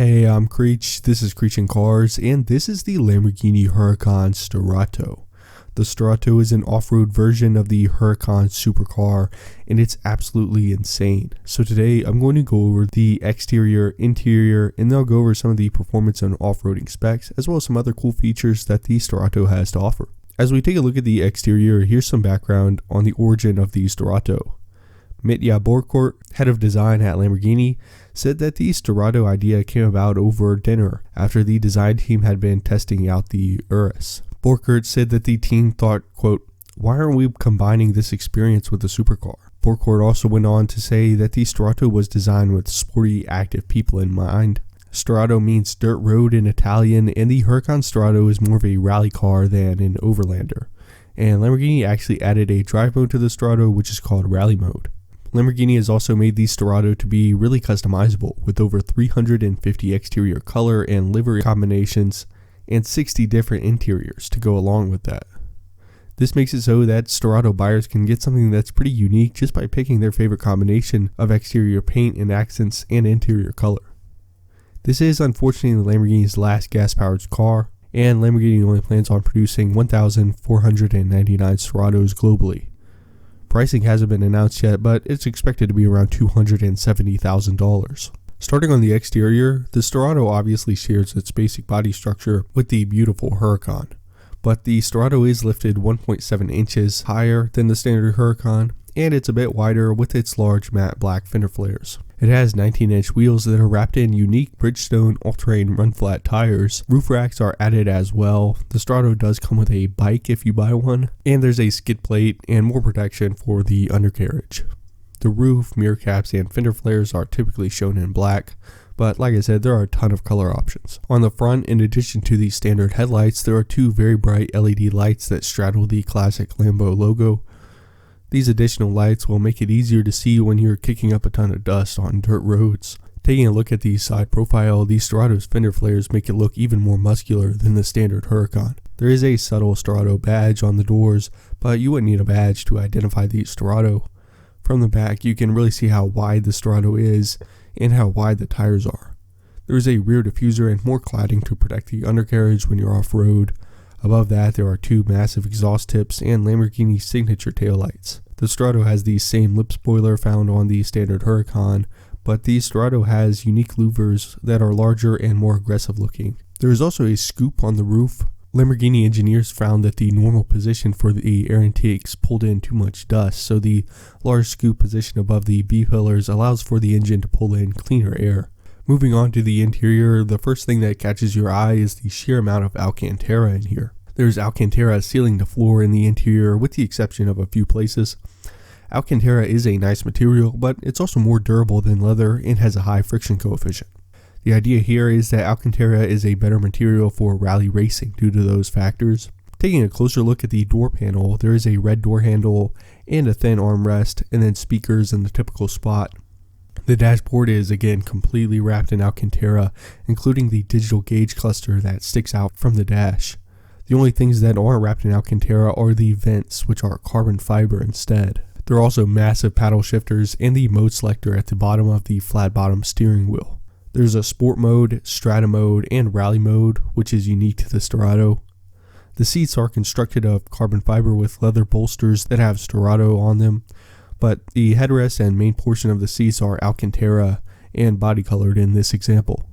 Hey, I'm Creech, this is Creech and Cars, and this is the Lamborghini Huracan Sterrato. The Sterrato is an off-road version of the Huracan supercar, and it's absolutely insane. So today, I'm going to go over the exterior, interior, and then I'll go over some of the performance and off-roading specs, as well as some other cool features that the Sterrato has to offer. As we take a look at the exterior, here's some background on the origin of the Sterrato. Mitja Borkort, head of design at Lamborghini, said that the Sterrato idea came about over dinner after the design team had been testing out the Urus. Borkort said that the team thought, quote, "Why aren't we combining this experience with a supercar?" Borkort also went on to say that the Sterrato was designed with sporty, active people in mind. Sterrato means dirt road in Italian, and the Huracan Sterrato is more of a rally car than an overlander. And Lamborghini actually added a drive mode to the Sterrato, which is called rally mode. Lamborghini has also made the Sterrato to be really customizable, with over 350 exterior color and livery combinations and 60 different interiors to go along with that. This makes it so that Sterrato buyers can get something that's pretty unique just by picking their favorite combination of exterior paint and accents and interior color. This is unfortunately Lamborghini's last gas-powered car, and Lamborghini only plans on producing 1,499 Sterratos globally. Pricing hasn't been announced yet, but it's expected to be around $270,000. Starting on the exterior, the Sterrato obviously shares its basic body structure with the beautiful Huracan, but the Sterrato is lifted 1.7 inches higher than the standard Huracan, and it's a bit wider with its large matte black fender flares. It has 19-inch wheels that are wrapped in unique Bridgestone all-terrain run-flat tires. Roof racks are added as well. The Sterrato does come with a bike if you buy one, and there's a skid plate and more protection for the undercarriage. The roof, mirror caps, and fender flares are typically shown in black, but like I said, there are a ton of color options. On the front, in addition to the standard headlights, there are two very bright LED lights that straddle the classic Lambo logo. These additional lights will make it easier to see when you're kicking up a ton of dust on dirt roads. Taking a look at the side profile, the Sterrato's fender flares make it look even more muscular than the standard Huracan. There is a subtle Sterrato badge on the doors, but you wouldn't need a badge to identify the Sterrato. From the back, you can really see how wide the Sterrato is and how wide the tires are. There is a rear diffuser and more cladding to protect the undercarriage when you're off-road. Above that, there are two massive exhaust tips and Lamborghini signature taillights. The Sterrato has the same lip spoiler found on the standard Huracan, but the Sterrato has unique louvers that are larger and more aggressive looking. There is also a scoop on the roof. Lamborghini engineers found that the normal position for the air intakes pulled in too much dust, so the large scoop position above the B-pillars allows for the engine to pull in cleaner air. Moving on to the interior, the first thing that catches your eye is the sheer amount of Alcantara in here. There's Alcantara ceiling to floor in the interior with the exception of a few places. Alcantara is a nice material, but it's also more durable than leather and has a high friction coefficient. The idea here is that Alcantara is a better material for rally racing due to those factors. Taking a closer look at the door panel, there is a red door handle and a thin armrest, and then speakers in the typical spot. The dashboard is again completely wrapped in Alcantara, including the digital gauge cluster that sticks out from the dash. The only things that aren't wrapped in Alcantara are the vents, which are carbon fiber instead. There are also massive paddle shifters and the mode selector at the bottom of the flat bottom steering wheel. There's a sport mode, strata mode, and rally mode, which is unique to the Sterrato. The seats are constructed of carbon fiber with leather bolsters that have Sterrato on them, but the headrest and main portion of the seats are Alcantara and body colored in this example.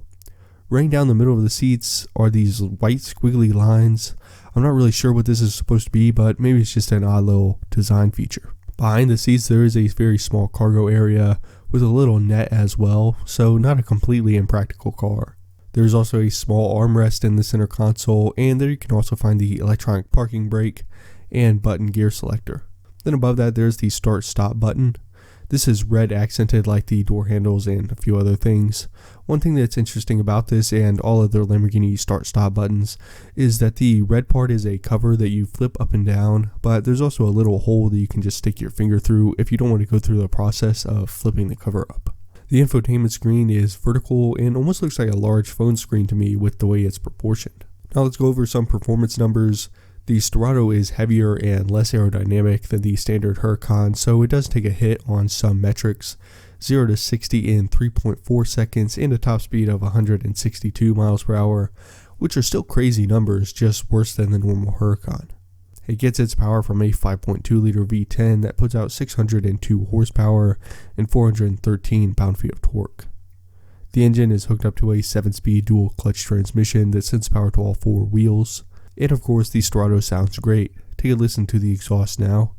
Running down the middle of the seats are these white squiggly lines. I'm not really sure what this is supposed to be, but maybe it's just an odd little design feature. Behind the seats there is a very small cargo area with a little net as well, so not a completely impractical car. There's also a small armrest in the center console, and there you can also find the electronic parking brake and button gear selector. Then above that there's the start stop button. This is red accented like the door handles and a few other things. One thing that's interesting about this and all other Lamborghini start stop buttons is that the red part is a cover that you flip up and down, but there's also a little hole that you can just stick your finger through if you don't want to go through the process of flipping the cover up. The infotainment screen is vertical and almost looks like a large phone screen to me with the way it's proportioned. Now let's go over some performance numbers. The Sterrato is heavier and less aerodynamic than the standard Huracan, so it does take a hit on some metrics. 0 to 60 in 3.4 seconds, and a top speed of 162 miles per hour, which are still crazy numbers, just worse than the normal Huracan. It gets its power from a 5.2 liter V10 that puts out 602 horsepower and 413 pound-feet of torque. The engine is hooked up to a 7-speed dual clutch transmission that sends power to all 4 wheels. And of course, the Sterrato sounds great. Take a listen to the exhaust now.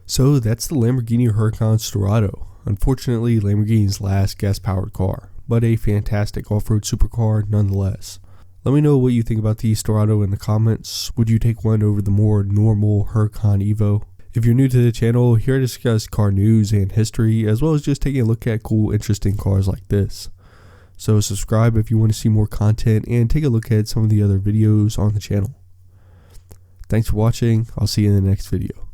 So that's the Lamborghini Huracan Sterrato. Unfortunately, Lamborghini's last gas-powered car, but a fantastic off-road supercar nonetheless. Let me know what you think about the Sterrato in the comments. Would you take one over the more normal Huracan Evo? If you're new to the channel, here I discuss car news and history, as well as just taking a look at cool, interesting cars like this. So subscribe if you want to see more content, and take a look at some of the other videos on the channel. Thanks for watching. I'll see you in the next video.